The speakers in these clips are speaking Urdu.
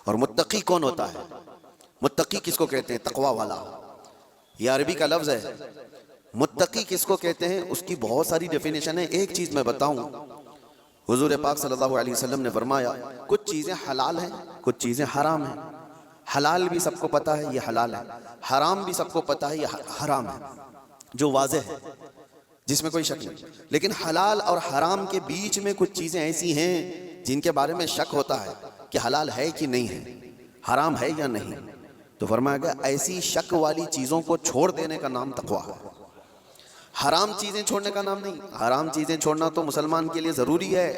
اور متقی کون ہوتا ہے؟ متقی کس کو کہتے ہیں؟ تقوی والا. یہ عربی کا لفظ ہے. متقی کس کو کہتے ہیں؟ اس کی بہت ساری ڈیفینیشن ہے. ایک چیز میں بتاؤں، حضور پاک صلی اللہ علیہ وسلم نے فرمایا کچھ چیزیں حلال ہیں، کچھ چیزیں حرام ہیں. حلال بھی سب کو پتا ہے یہ حلال ہے، حرام بھی سب کو پتا ہے یہ حرام ہے، جو واضح ہے، جس میں کوئی شک نہیں. لیکن حلال اور حرام کے بیچ میں کچھ چیزیں ایسی ہیں جن کے بارے میں شک ہوتا ہے کہ حلال ہے کہ نہیں ہے، حرام ہے یا نہیں. تو فرمایا گیا ایسی شک والی چیزوں کو چھوڑ دینے کا نام تقویٰ ہے. حرام چیزیں چھوڑنے کا نام نہیں. حرام چیزیں چھوڑنا تو مسلمان کے لیے ضروری ہے.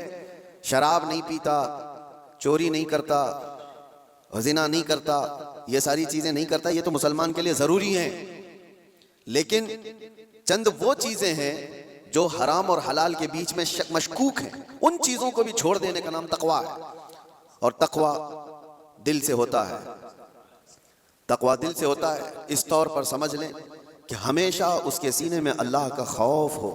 شراب نہیں پیتا، چوری نہیں کرتا، زنا نہیں کرتا، یہ ساری چیزیں نہیں کرتا، یہ تو مسلمان کے لیے ضروری ہیں. لیکن چند وہ چیزیں ہیں جو حرام اور حلال کے بیچ میں مشکوک ہیں، ان چیزوں کو بھی چھوڑ دینے کا نام تقویٰ ہے. اور تقویٰ دل سے ہوتا ہے. تقویٰ دل سے ہوتا ہے. اس طور پر سمجھ لیں کہ ہمیشہ اس کے سینے میں اللہ کا خوف ہو،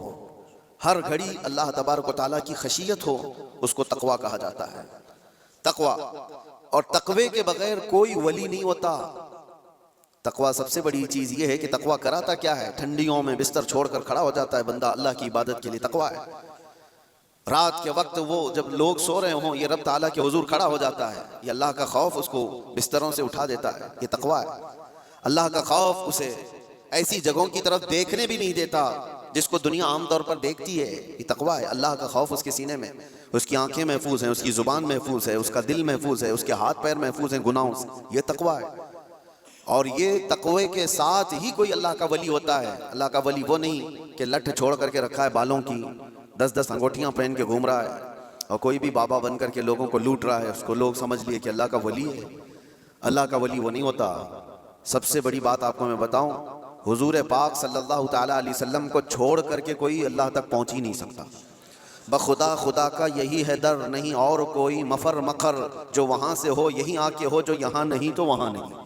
ہر گھڑی اللہ تبارک و تعالیٰ کی خشیت ہو، اس کو تقویٰ کہا جاتا ہے. تقویٰ. اور تقوی کے بغیر کوئی ولی نہیں ہوتا. تقویٰ سب سے بڑی چیز یہ ہے کہ تقویٰ کراتا کیا ہے؟ ٹھنڈیوں میں بستر چھوڑ کر کھڑا ہو جاتا ہے بندہ اللہ کی عبادت کے لیے. تقویٰ ہے. رات کے وقت وہ جب لوگ سو رہے ہوں یہ رب تعالیٰ کے حضور کھڑا ہو جاتا ہے. یہ اللہ کا خوف اس کو بستروں سے اٹھا دیتا ہے. یہ تقویٰ ہے. اللہ کا خوف اسے ایسی جگہوں کی طرف دیکھنے بھی نہیں دیتا جس کو دنیا عام طور پر دیکھتی ہے. یہ تقویٰ ہے. اللہ کا خوف اس کے سینے میں. اس کی آنکھیں محفوظ ہیں، اس کی زبان محفوظ ہے، اس کا دل محفوظ ہے، اس کے ہاتھ پیر محفوظ ہیں گناہوں سے. یہ تقویٰ ہے. اور یہ تقوی کے ساتھ ہی کوئی اللہ کا ولی ہوتا ہے. اللہ کا ولی وہ نہیں کہ لٹھ چھوڑ کر کے رکھا ہے بالوں کی، 10 انگوٹھیاں پہن کے گھوم رہا ہے اور کوئی بھی بابا بن کر کے لوگوں کو لوٹ رہا ہے، اس کو لوگ سمجھ لیے کہ اللہ کا ولی ہے. اللہ کا ولی وہ نہیں ہوتا. سب سے بڑی بات آپ کو میں بتاؤں، حضور پاک صلی اللہ تعالیٰ علیہ وسلم کو چھوڑ کر کے کوئی اللہ تک پہنچ ہی نہیں سکتا. بخدا خدا کا یہی ہے در، نہیں اور کوئی مفر مقر، جو وہاں سے ہو یہیں آ کے ہو، جو یہاں نہیں تو وہاں نہیں.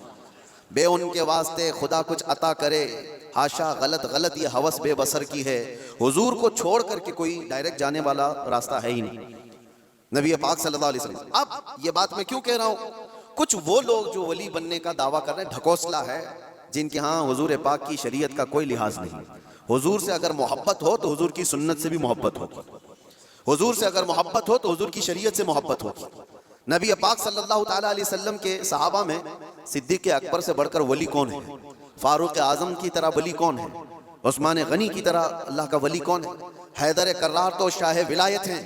بے ان کے واسطے خدا کچھ عطا کرے، ہاشا غلط یہ ہوس بے بسر کی ہے. حضور کو چھوڑ کر کے کوئی ڈائریکٹ جانے والا راستہ ہے ہی نہیں. نبی پاک صلی اللہ علیہ وسلم. اب یہ بات میں کیوں کہہ رہا ہوں؟ کچھ وہ لوگ جو ولی بننے کا دعویٰ کر رہے ہیں، ڈھکوسلا ہے، جن کے ہاں حضور پاک کی شریعت کا کوئی لحاظ نہیں. حضور سے اگر محبت ہو تو حضور کی سنت سے بھی محبت ہو. حضور سے اگر محبت ہو تو حضور کی شریعت سے محبت ہو. نبی پاک صلی اللہ تعالیٰ علیہ وسلم کے صحابہ میں صدیق اکبر سے بڑھ کر ولی کون ہے؟ فاروق اعظم کی طرح ولی کون ہے؟ عثمان غنی کی طرح اللہ کا ولی کون ہے؟ حیدر کرار تو شاہ ولایت ہیں.